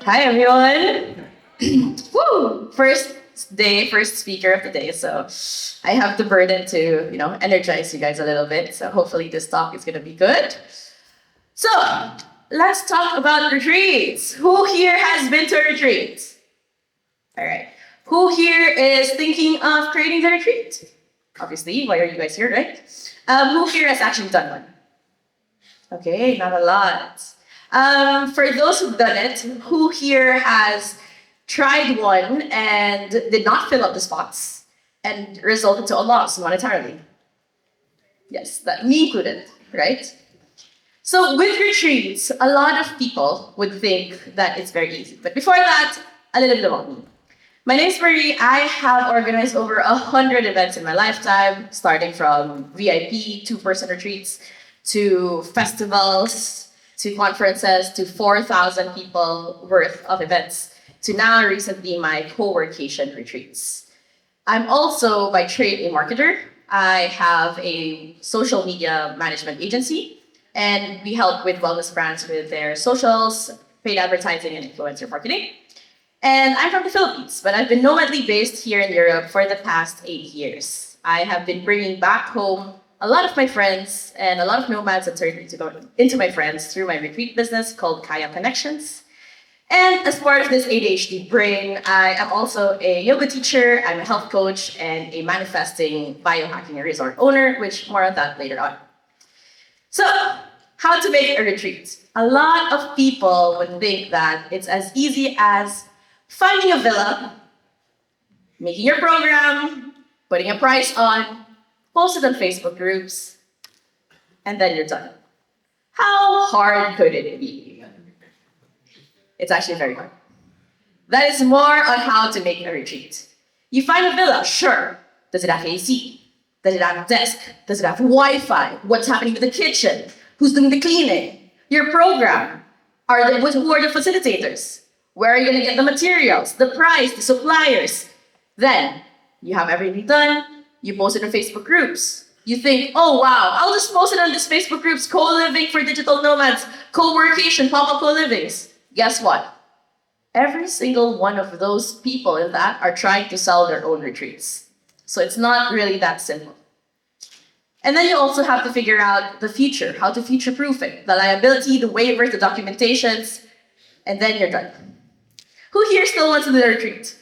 Hi everyone. Woo! First speaker of the day. So I have the burden to, energize you guys a little bit. So hopefully this talk is gonna be good. So let's talk about retreats. Who here has been to a retreat? All right. Who here is thinking of creating the retreat? Obviously, why are you guys here, right? Who here has actually done one? Okay, not a lot. For those who've done it, who here has tried one and did not fill up the spots and resulted to a loss monetarily? Yes, that me included, right? So with retreats, a lot of people would think that it's very easy. But before that, a little bit about me. My name is Marie. I have organized over 100 events in my lifetime, starting from VIP, two-person retreats, to festivals, to conferences, to 4,000 people worth of events, to now recently my co-workation retreats. I'm also by trade a marketer. I have a social media management agency, and we help with wellness brands with their socials, paid advertising, and influencer marketing. And I'm from the Philippines, but I've been nomadly based here in Europe for the past 8 years. I have been bringing back home a lot of my friends, and a lot of nomads have turned into my friends through my retreat business called Kaya Connections. And as part of this ADHD brain, I am also a yoga teacher, I'm a health coach, and a manifesting biohacking resort owner, which more on that later on. So, how to make a retreat? A lot of people would think that it's as easy as finding a villa, making your program, putting a price on, post it on Facebook groups, and then you're done. How hard could it be? It's actually very hard. That is more on how to make a retreat. You find a villa, sure. Does it have AC? Does it have a desk? Does it have Wi-Fi? What's happening with the kitchen? Who's doing the cleaning? Your program. Who are the facilitators? Where are you going to get the materials, the price, the suppliers? Then you have everything done. You post it on Facebook groups. You think, oh wow, I'll just post it on this Facebook groups, co-living for digital nomads, co-workation, pop-up co-livings. Guess what? Every single one of those people in that are trying to sell their own retreats. So it's not really that simple. And then you also have to figure out the future, how to future-proof it, the liability, the waivers, the documentations, and then you're done. Who here still wants to do the retreat?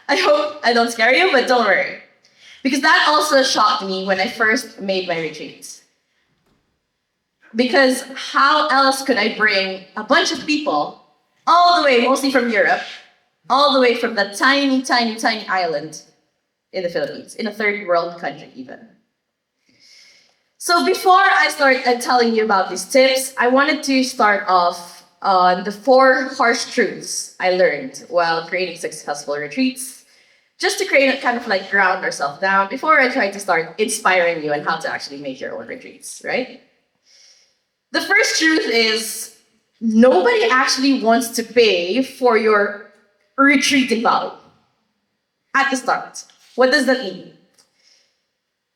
I hope I don't scare you, but don't worry. Because that also shocked me when I first made my retreats. Because how else could I bring a bunch of people, all the way, mostly from Europe, all the way from that tiny, tiny, tiny island in the Philippines, in a third world country even. So before I start telling you about these tips, I wanted to start off on the 4 harsh truths I learned while creating successful retreats, just to create kind of like ground ourselves down before I try to start inspiring you on how to actually make your own retreats, right? The first truth is nobody actually wants to pay for your retreating value at the start. What does that mean?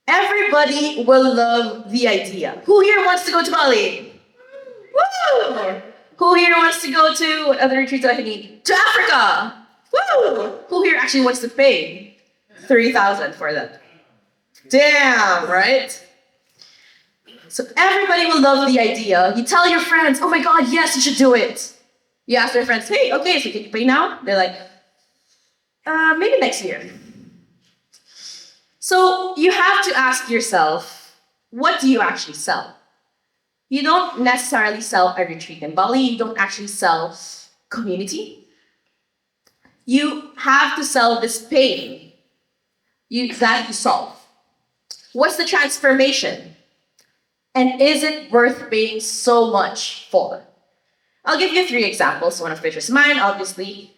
Everybody will love the idea. Who here wants to go to Bali? Woo! Who here wants to go to, what other retreats do I need? To Africa! Woo! Who here actually wants to pay 3,000 for that? Damn, right? So everybody will love the idea. You tell your friends, oh my God, yes, you should do it. You ask your friends, hey, okay, so can you pay now? They're like, maybe next year. So you have to ask yourself, what do you actually sell? You don't necessarily sell a retreat in Bali. You don't actually sell community. You have to sell this pain that you solve. What's the transformation? And is it worth paying so much for? I'll give you 3 examples, one of which is mine, obviously.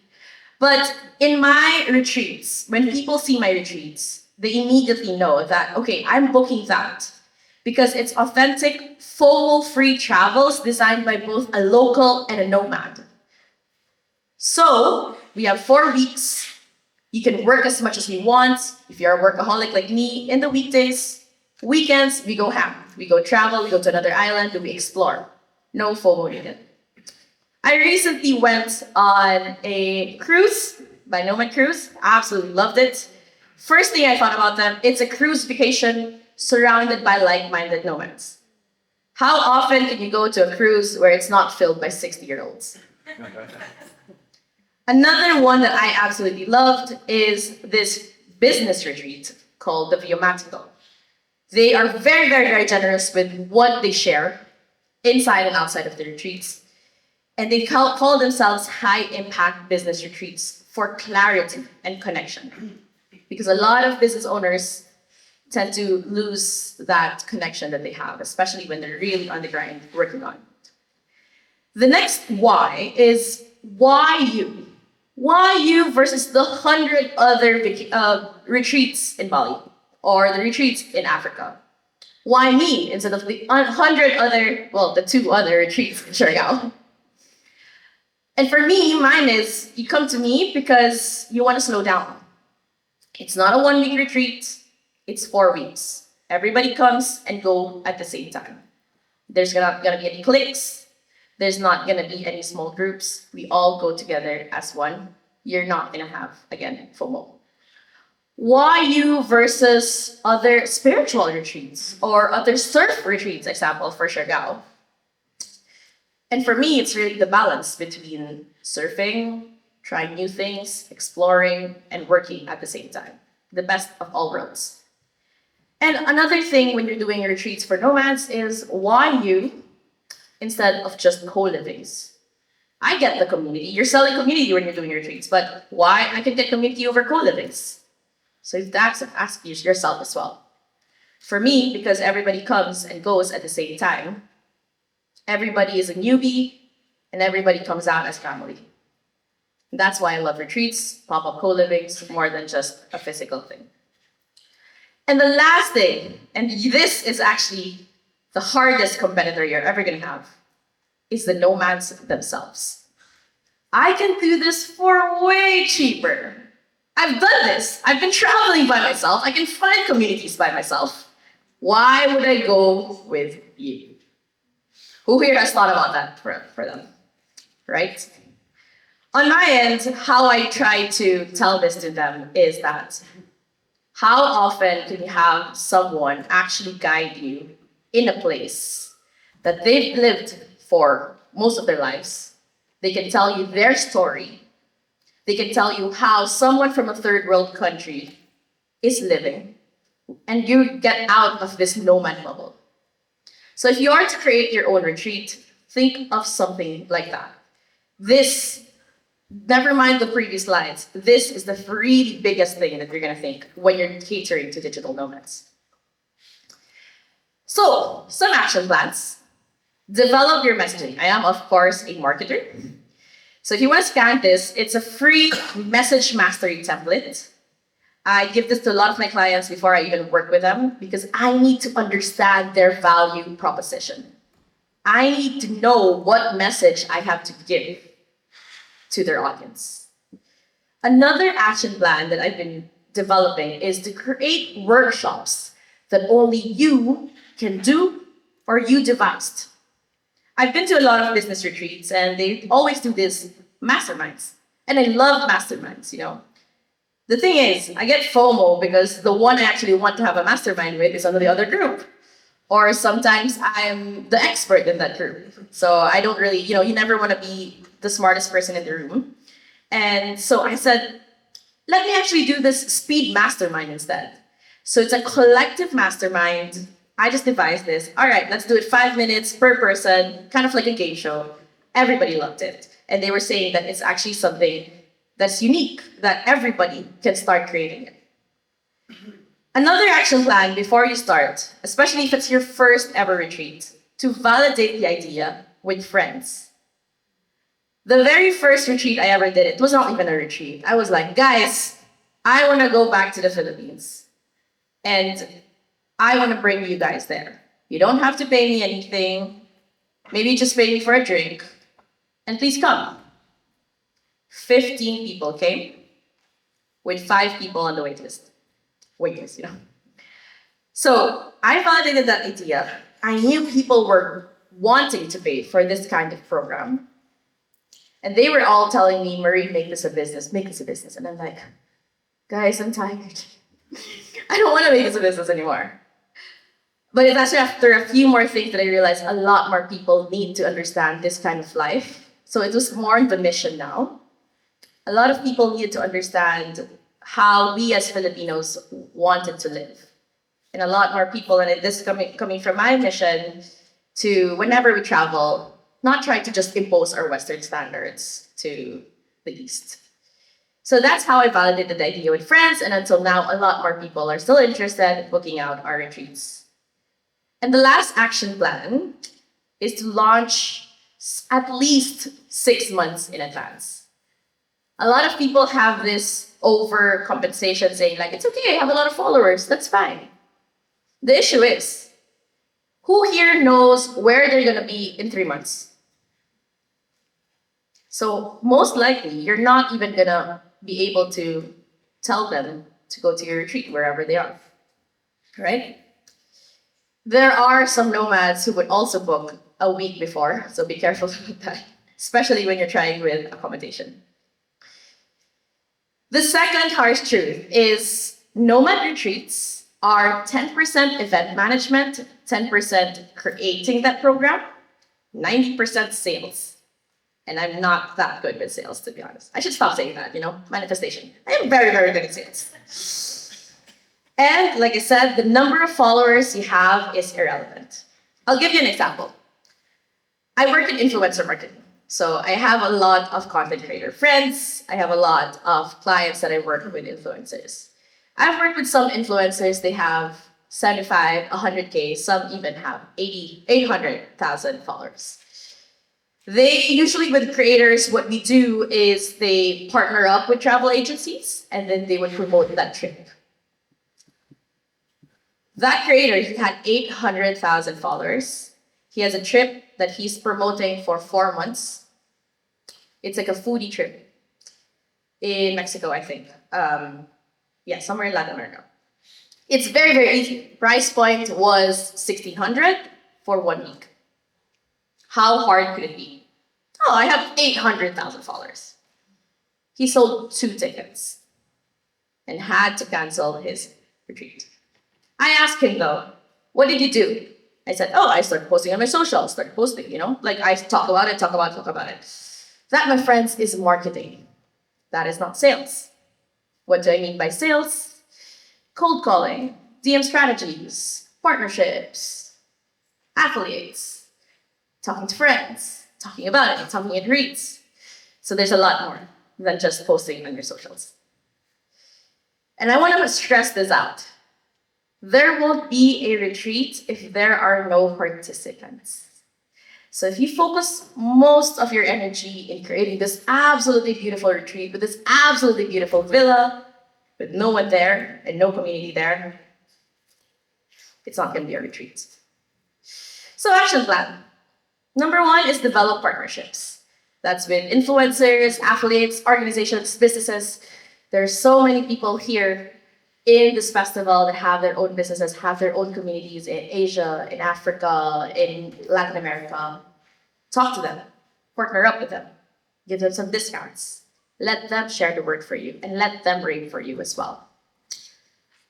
But in my retreats, when people see my retreats, they immediately know that, okay, I'm booking that because it's authentic, FOMO-free travels designed by both a local and a nomad. So we have 4 weeks. You can work as much as you want. If you're a workaholic like me, in the weekdays, weekends, we go ham. We go travel, we go to another island, and we explore. No FOMO needed. I recently went on a cruise by Nomad Cruise. Absolutely loved it. First thing I thought about them, it's a cruise vacation surrounded by like-minded nomads. How often can you go to a cruise where it's not filled by 60-year-olds? Another one that I absolutely loved is this business retreat called the Bansko. They are very, very, very generous with what they share inside and outside of the retreats. And they call themselves high-impact business retreats for clarity and connection. Because a lot of business owners tend to lose that connection that they have, especially when they're really on the grind working on it. The next why is why you? Why you versus the 100 other retreats in Bali or the retreats in Africa? Why me instead of the 100 other, well, the 2 other retreats in Siargao? And for me, mine is you come to me because you want to slow down. It's not a 1-week retreat, it's 4 weeks. Everybody comes and go at the same time. There's not gonna be any cliques. There's not gonna be any small groups. We all go together as one. You're not gonna have, again, FOMO. Why you versus other spiritual retreats or other surf retreats, example, for Siargao? And for me, it's really the balance between surfing, trying new things, exploring, and working at the same time. The best of all worlds. And another thing when you're doing retreats for nomads is why you instead of just co-livings. I get the community. You're selling community when you're doing retreats, but why I can get community over co-livings? So that's ask yourself as well. For me, because everybody comes and goes at the same time, everybody is a newbie, and everybody comes out as family. And that's why I love retreats, pop-up co-livings, more than just a physical thing. And the last thing, and this is actually the hardest competitor you're ever going to have, is the nomads themselves. I can do this for way cheaper. I've done this. I've been traveling by myself. I can find communities by myself. Why would I go with you? Who here has thought about that for them? Right? On my end, how I try to tell this to them is that how often can you have someone actually guide you in a place that they've lived for most of their lives? They can tell you their story. They can tell you how someone from a third world country is living, and you get out of this nomad bubble. So if you are to create your own retreat, think of something like that. This, never mind the previous slides, this is the really biggest thing that you're going to think when you're catering to digital nomads. So, some action plans. Develop your messaging. I am, of course, a marketer. So if you want to scan this, it's a free message mastery template. I give this to a lot of my clients before I even work with them because I need to understand their value proposition. I need to know what message I have to give to their audience. Another action plan that I've been developing is to create workshops that only you can do or you devised. I've been to a lot of business retreats and they always do this masterminds. And I love masterminds, you know. The thing is, I get FOMO because the one I actually want to have a mastermind with is under the other group. Or sometimes I'm the expert in that group. So I don't really, you never want to be the smartest person in the room. And so I said, let me actually do this speed mastermind instead. So it's a collective mastermind. I just devised this. All right, let's do it 5 minutes per person, kind of like a game show. Everybody loved it. And they were saying that it's actually something that's unique, that everybody can start creating it. Another action plan before you start, especially if it's your first ever retreat, to validate the idea with friends. The very first retreat I ever did, it was not even a retreat. I was like, guys, I want to go back to the Philippines. And I want to bring you guys there. You don't have to pay me anything. Maybe just pay me for a drink. And please come. 15 people came with 5 people on the wait list. So I validated that idea. I knew people were wanting to pay for this kind of program. And they were all telling me, Marie, make this a business, make this a business. And I'm like, guys, I'm tired. I don't want to make this a business anymore. But it's actually after a few more things that I realized a lot more people need to understand this kind of life. So it was more the mission now. A lot of people needed to understand how we as Filipinos wanted to live. And a lot more people, and this coming from my mission, to whenever we travel, not try to just impose our Western standards to the East. So that's how I validated the idea with friends, and until now, a lot more people are still interested in booking out our retreats. And the last action plan is to launch at least 6 months in advance. A lot of people have this overcompensation saying like, it's okay, I have a lot of followers, that's fine. The issue is, who here knows where they're gonna be in 3 months? So most likely, you're not even gonna be able to tell them to go to your retreat wherever they are, right? There are some nomads who would also book a week before, so be careful with that, especially when you're trying with accommodation. The second harsh truth is nomad retreats are 10% event management, 10% creating that program, 90% sales. And I'm not that good with sales, to be honest. I should stop saying that, manifestation. I am very, very good at sales. And like I said, the number of followers you have is irrelevant. I'll give you an example. I work in influencer marketing. So I have a lot of content creator friends. I have a lot of clients that I work with influencers. I've worked with some influencers, they have 75, 100K, some even have 800,000 followers. They usually, with creators, what we do is they partner up with travel agencies and then they would promote that trip. That creator, he had 800,000 followers. He has a trip that he's promoting for 4 months. It's like a foodie trip in Mexico, I think. Somewhere in Latin America. It's very, very easy. Price point was 1,600 for 1 week. How hard could it be? Oh, I have 800,000 followers. He sold 2 tickets and had to cancel his retreat. I asked him though, what did you do? I said, I started posting on my socials, started posting, like I talk about it. That, my friends, is marketing. That is not sales. What do I mean by sales? Cold calling, DM strategies, partnerships, affiliates, talking to friends, talking about it, talking at reads. So there's a lot more than just posting on your socials. And I want to stress this out. There won't be a retreat if there are no participants. So if you focus most of your energy in creating this absolutely beautiful retreat with this absolutely beautiful villa, with no one there and no community there, it's not going to be a retreat. So action plan. Number 1 is develop partnerships. That's with influencers, affiliates, organizations, businesses. There's so many people here in this festival that have their own businesses, have their own communities in Asia, in Africa, in Latin America. Talk to them, partner up with them, give them some discounts, let them share the word for you, and let them rave for you as well.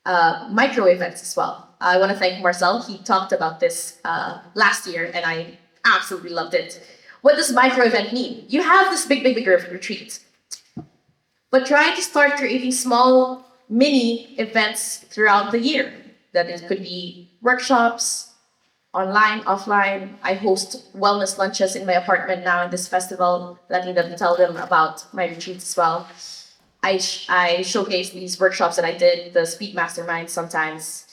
Micro events as well. I want to thank Marcel. He talked about this last year, and I absolutely loved it. What does micro event mean? You have this big retreat, but try to start creating small mini events throughout the year. That it could be workshops, online, offline. I host wellness lunches in my apartment now in this festival, letting them tell them about my retreats as well. I showcase these workshops that I did, the Speed Mastermind sometimes.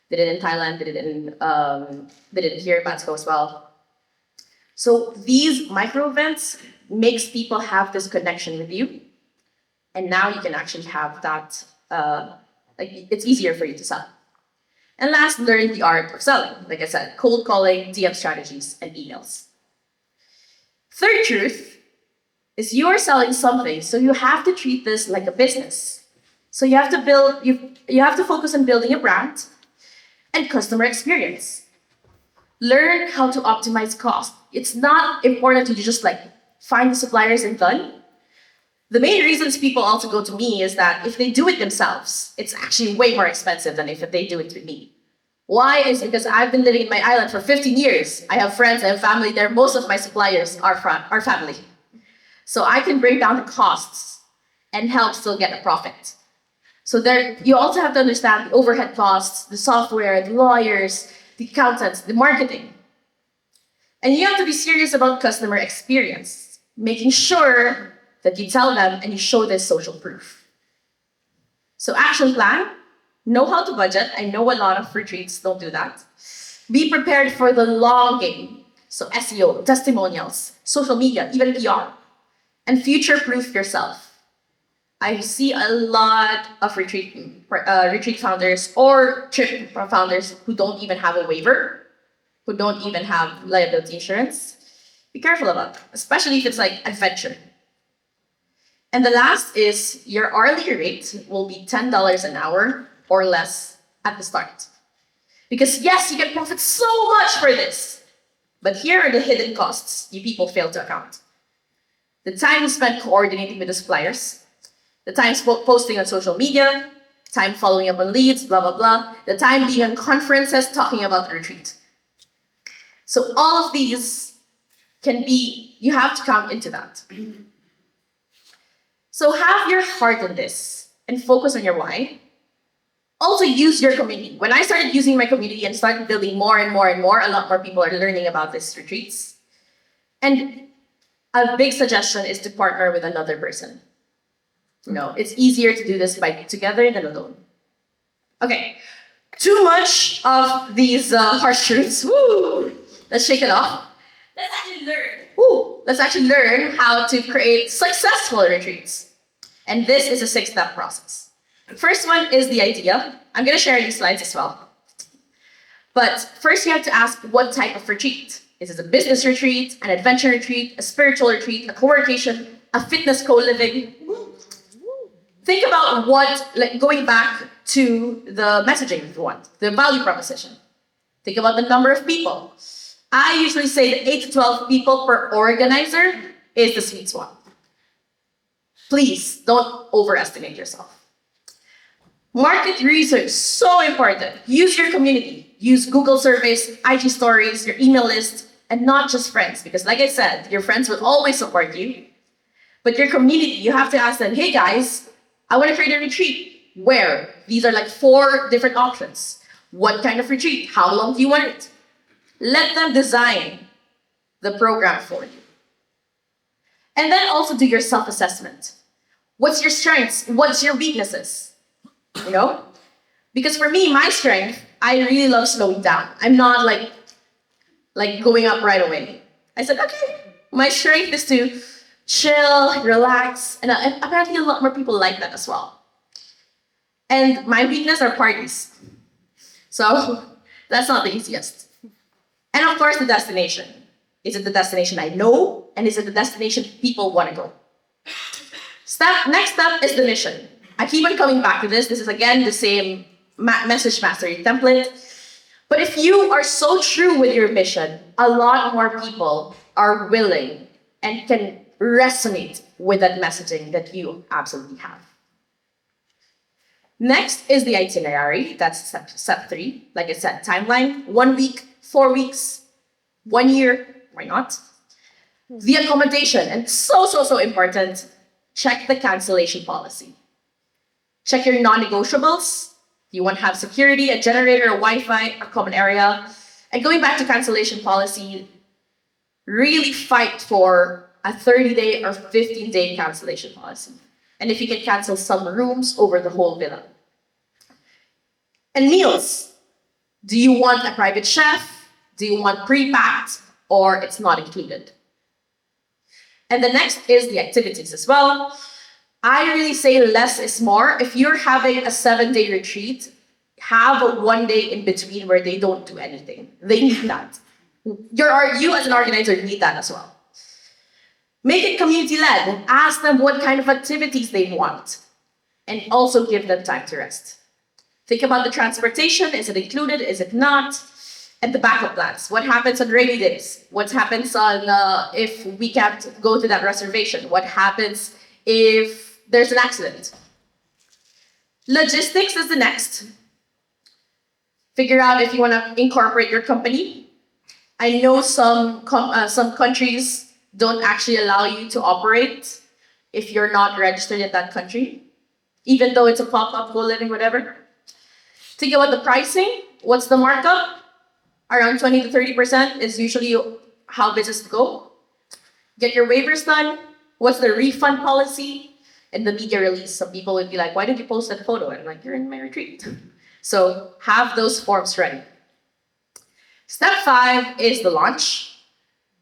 Did it in Thailand, did it here in Bansko as well. So these micro events makes people have this connection with you. And now you can actually have that it's easier for you to sell. And last, learn the art of selling. Like I said, cold calling, DM strategies, and emails. Third truth is you are selling something, so you have to treat this like a business. So you have to focus on building a brand and customer experience. Learn how to optimize cost. It's not important to just find the suppliers and done. The main reasons people also go to me is that if they do it themselves, it's actually way more expensive than if they do it with me. Why? Is because I've been living in my island for 15 years. I have friends, I have family there. Most of my suppliers are family. So I can bring down the costs and help still get a profit. So there, you also have to understand the overhead costs, the software, the lawyers, the accountants, the marketing. And you have to be serious about customer experience, making sure that you tell them and you show this social proof. So action plan, know how to budget. I know a lot of retreats don't do that. Be prepared for the long game. So SEO, testimonials, social media, even PR. And future-proof yourself. I see a lot of retreat founders or trip founders who don't even have a waiver, who don't even have liability insurance. Be careful about that, especially if it's like adventure. And the last is your hourly rate will be $10 an hour or less at the start. Because yes, you can profit so much for this, but here are the hidden costs you people fail to account. The time you spend coordinating with the suppliers, the time posting on social media, time following up on leads, blah, blah, blah, the time being on conferences talking about the retreat. So all of these you have to count into that. So have your heart in this and focus on your why. Also use your community. When I started using my community and started building more and more and more, a lot more people are learning about these retreats. And a big suggestion is to partner with another person. It's easier to do this together than alone. Okay, too much of these harsh truths. Woo! Let's shake it off. Let's actually learn how to create successful retreats. And this is a 6-step process. First one is the idea. I'm going to share these slides as well. But first you have to ask what type of retreat. Is it a business retreat, an adventure retreat, a spiritual retreat, a co-workation, a fitness co-living? Think about going back to the messaging if you want, the value proposition. Think about the number of people. I usually say that 8 to 12 people per organizer is the sweet spot. Please don't overestimate yourself. Market research, so important. Use your community. Use Google surveys, IG stories, your email list, and not just friends. Because like I said, your friends will always support you. But your community, you have to ask them, hey guys, I want to create a retreat. Where? These are like 4 different options. What kind of retreat? How long do you want it? Let them design the program for you. And then also do your self-assessment. What's your strengths? What's your weaknesses? Because for me, my strength, I really love slowing down. I'm not like going up right away. I said, okay, my strength is to chill, relax, and apparently a lot more people like that as well. And my weakness are parties. So that's not the easiest. And of course, the destination. Is it the destination I know? And is it the destination people want to go? Next step is the mission. I keep on coming back to this. This is again the same message mastery template. But if you are so true with your mission, a lot more people are willing and can resonate with that messaging that you absolutely have. Next is the itinerary. That's step 3. Like I said, timeline, 1 week, 4 weeks, 1 year, why not? The accommodation, and so important, check the cancellation policy. Check your non-negotiables. You want to have security, a generator, a Wi-Fi, a common area. And going back to cancellation policy, really fight for a 30-day or 15-day cancellation policy. And if you can cancel some rooms over the whole villa. And meals. Do you want a private chef? Do you want pre-packed? Or it's not included? And the next is the activities as well. I really say less is more. If you're having a 7-day retreat, have a 1 day in between where they don't do anything. They need that. You as an organizer need that as well. Make it community-led. Ask them what kind of activities they want. And also give them time to rest. Think about the transportation. Is it included? Is it not? And the backup plans. What happens on rainy days? What happens on if we can't go to that reservation? What happens if there's an accident? Logistics is the next. Figure out if you want to incorporate your company. I know some countries don't actually allow you to operate if you're not registered in that country, even though it's a pop-up, co-living, whatever. Think about the pricing. What's the markup? Around 20 to 30% is usually how business go. Get your waivers done. What's the refund policy? And the media release. Some people would be like, why did you post that photo? And I'm like, you're in my retreat. So have those forms ready. Step 5 is the launch.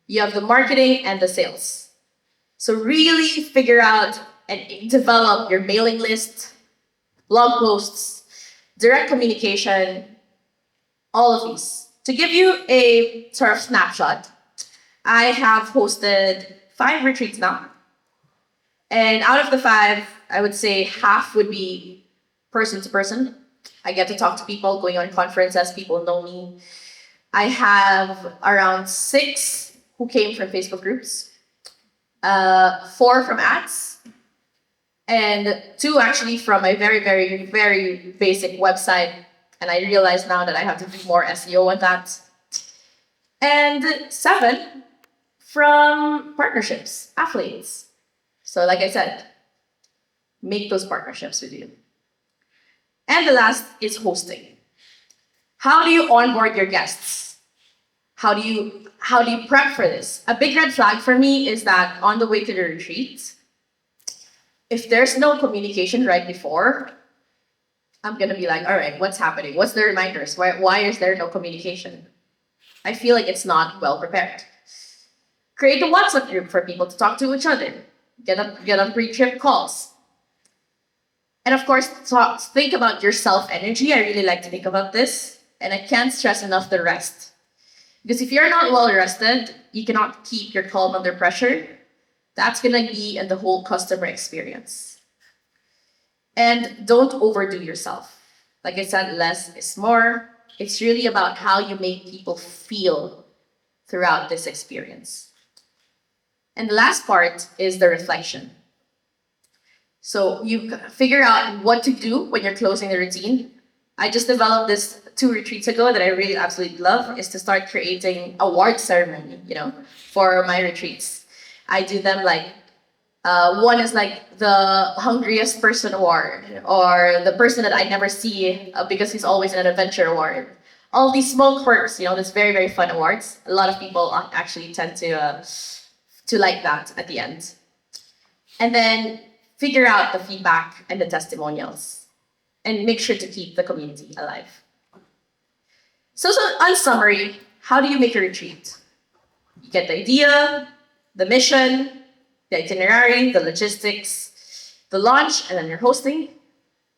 You have the marketing and the sales. So really figure out and develop your mailing list, blog posts, direct communication, all of these. To give you a sort of snapshot, I have hosted 5 retreats now. And out of the 5, I would say half would be person to person. I get to talk to people, going on conferences, people know me. I have around 6 who came from Facebook groups, 4 from ads, and 2 actually from a very, very, very basic website. And I realize now that I have to do more SEO on that. And 7 from partnerships, affiliates. So like I said, make those partnerships with you. And the last is hosting. How do you onboard your guests? How do you prep for this? A big red flag for me is that on the way to the retreat, if there's no communication right before, I'm gonna be like, all right, what's happening? What's the reminders? Why is there no communication? I feel like it's not well prepared. Create a WhatsApp group for people to talk to each other. Get on pre-trip calls. And of course, think about your self-energy. I really like to think about this. And I can't stress enough the rest. Because if you're not well rested, you cannot keep your calm under pressure. That's gonna be in the whole customer experience. And don't overdo yourself. Like I said, less is more. It's really about how you make people feel throughout this experience. And the last part is the reflection. So you figure out what to do when you're closing the routine. I just developed this 2 retreats ago that I really absolutely love, is to start creating award ceremony, for my retreats. I do them like, one is like the hungriest person award, or the person that I never see because he's always in an adventure award. All these small quirks, this very, very fun awards. A lot of people actually tend to like that at the end. And then figure out the feedback and the testimonials, and make sure to keep the community alive. So on summary, how do you make a retreat? You get the idea, the mission, the itinerary, the logistics, the launch, and then your hosting.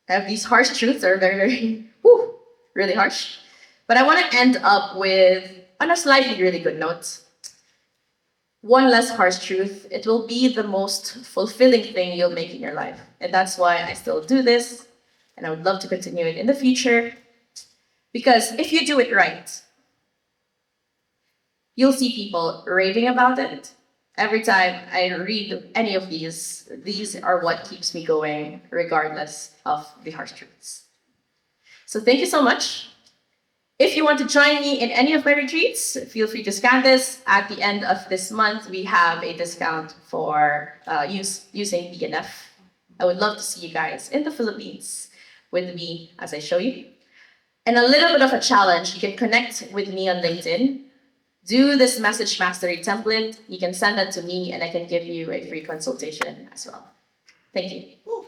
I have these harsh truths that are very, very, really harsh. But I want to end up on a slightly really good note. One less harsh truth, it will be the most fulfilling thing you'll make in your life. And that's why I still do this, and I would love to continue it in the future. Because if you do it right, you'll see people raving about it. Every time I read any of these are what keeps me going, regardless of the harsh truths. So thank you so much. If you want to join me in any of my retreats, feel free to scan this. At the end of this month, we have a discount for using BNF. I would love to see you guys in the Philippines with me as I show you. And a little bit of a challenge, you can connect with me on LinkedIn. Do this message mastery template. You can send that to me and I can give you a free consultation as well. Thank you.